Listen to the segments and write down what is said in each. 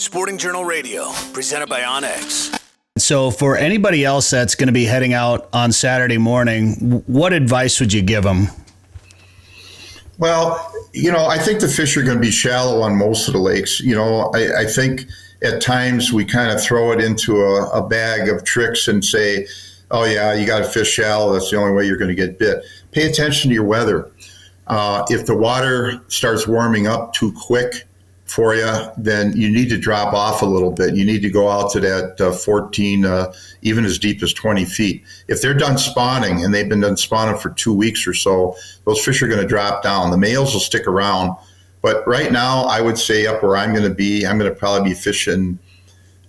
Sporting Journal Radio, presented by Onyx. So for anybody else that's going to be heading out on Saturday morning, what advice would you give them? Well, I think the fish are going to be shallow on most of the lakes. I think at times we kind of throw it into a bag of tricks and say, oh, yeah, you got to fish shallow. That's the only way you're going to get bit. Pay attention to your weather. If the water starts warming up too quick for you, then you need to drop off a little bit. You need to go out to that 14, even as deep as 20 feet. If they're done spawning, and they've been done spawning for 2 weeks or so, those fish are going to drop down. The males will stick around. But right now, I would say up where I'm going to be, I'm going to probably be fishing,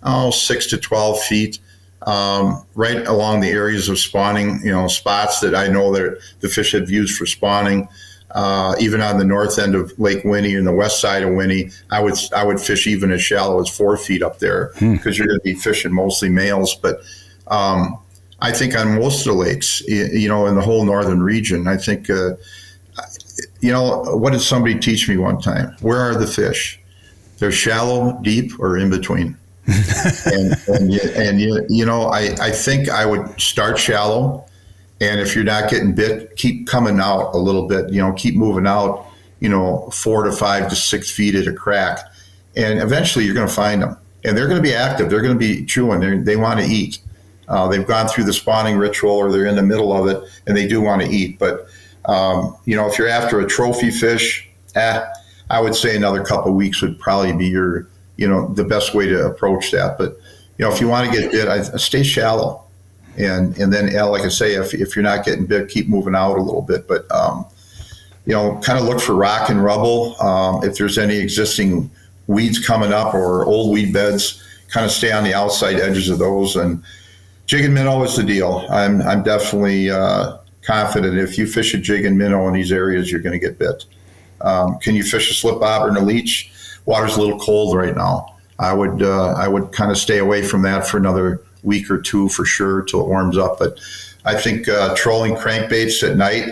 6 to 12 feet, right along the areas of spawning, spots that I know that the fish have used for spawning. Even on the north end of Lake Winnie and the west side of Winnie, I would fish even as shallow as 4 feet up there because you're going to be fishing mostly males. But I think on most of the lakes, in the whole northern region, I think, what did somebody teach me one time? Where are the fish? They're shallow, deep, or in between. I think I would start shallow. And if you're not getting bit, keep coming out a little bit, keep moving out, 4 to 5 to 6 feet at a crack. And eventually you're going to find them. And they're going to be active. They're going to be chewing. They want to eat. They've gone through the spawning ritual or they're in the middle of it and they do want to eat. But, if you're after a trophy fish, I would say another couple of weeks would probably be your, the best way to approach that. But, if you want to get bit, stay shallow. And then, like I say, if you're not getting bit, keep moving out a little bit. But, kind of look for rock and rubble. If there's any existing weeds coming up or old weed beds, kind of stay on the outside edges of those. And jig and minnow is the deal. I'm definitely confident if you fish a jig and minnow in these areas, you're going to get bit. Can you fish a slip bobber and a leech? Water's a little cold right now. I would kind of stay away from that for another week or two for sure till it warms up. But I think trolling crankbaits at night,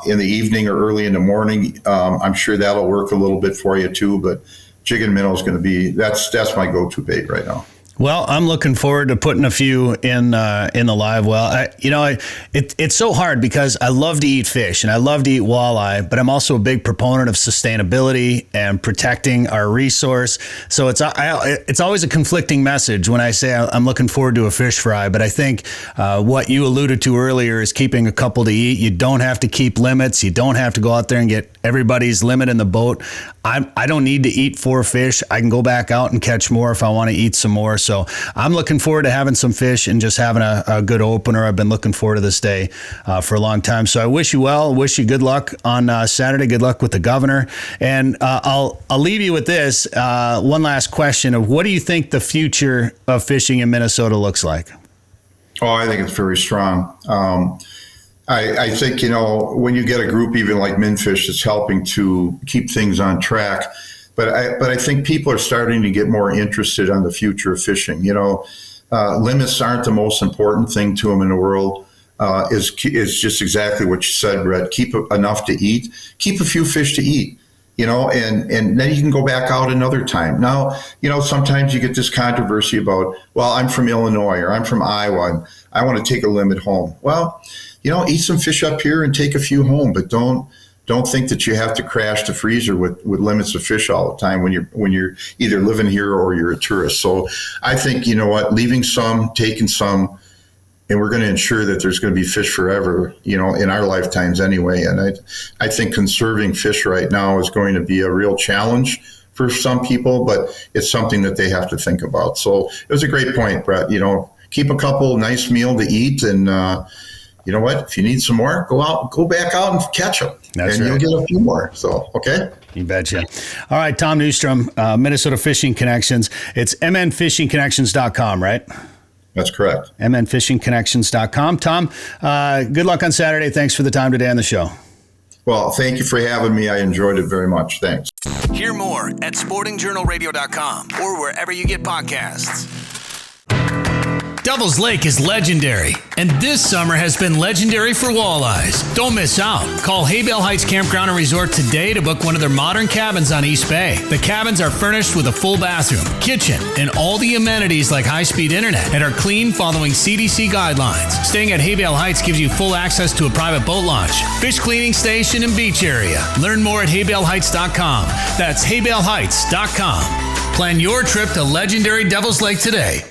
in the evening or early in the morning, I'm sure that'll work a little bit for you too. But jig and minnow is going to be that's my go-to bait right now. Well, I'm looking forward to putting a few in the live well. It's so hard because I love to eat fish and I love to eat walleye, but I'm also a big proponent of sustainability and protecting our resource. So it's always a conflicting message when I say I'm looking forward to a fish fry. But I think what you alluded to earlier is keeping a couple to eat. You don't have to keep limits. You don't have to go out there and get everybody's limit in the boat. I don't need to eat 4 fish. I can go back out and catch more if I want to eat some more. So I'm looking forward to having some fish and just having a good opener. I've been looking forward to this day for a long time. So I wish you well. Wish you good luck on Saturday. Good luck with the governor. And I'll leave you with this one last question of what do you think the future of fishing in Minnesota looks like? Oh, I think it's very strong. I think, when you get a group even like Minfish that's helping to keep things on track, but I think people are starting to get more interested on the future of fishing. Limits aren't the most important thing to them in the world. Is just exactly what you said, Brett. Keep enough to eat. Keep a few fish to eat. And then you can go back out another time. Now, sometimes you get this controversy about, well, I'm from Illinois or I'm from Iowa and I want to take a limit home. Well, eat some fish up here and take a few home, but don't think that you have to crash the freezer with limits of fish all the time when you're either living here or you're a tourist. So I think, leaving some, taking some, and we're going to ensure that there's going to be fish forever, in our lifetimes anyway. And I think conserving fish right now is going to be a real challenge for some people, but it's something that they have to think about. So it was a great point, Brett. Keep a couple nice meal to eat, and you know what? If you need some more, go back out and catch them. That's right. You'll get a few more. So, okay. You betcha. All right, Tom Neustrom, Minnesota Fishing Connections. It's mnfishingconnections.com, right? That's correct. mnfishingconnections.com. Tom, good luck on Saturday. Thanks for the time today on the show. Well, thank you for having me. I enjoyed it very much. Thanks. Hear more at sportingjournalradio.com or wherever you get podcasts. Devil's Lake is legendary, and this summer has been legendary for walleyes. Don't miss out. Call Haybale Heights Campground and Resort today to book one of their modern cabins on East Bay. The cabins are furnished with a full bathroom, kitchen, and all the amenities like high-speed internet and are clean following CDC guidelines. Staying at Haybale Heights gives you full access to a private boat launch, fish cleaning station, and beach area. Learn more at haybaleheights.com. That's haybaleheights.com. Plan your trip to legendary Devil's Lake today.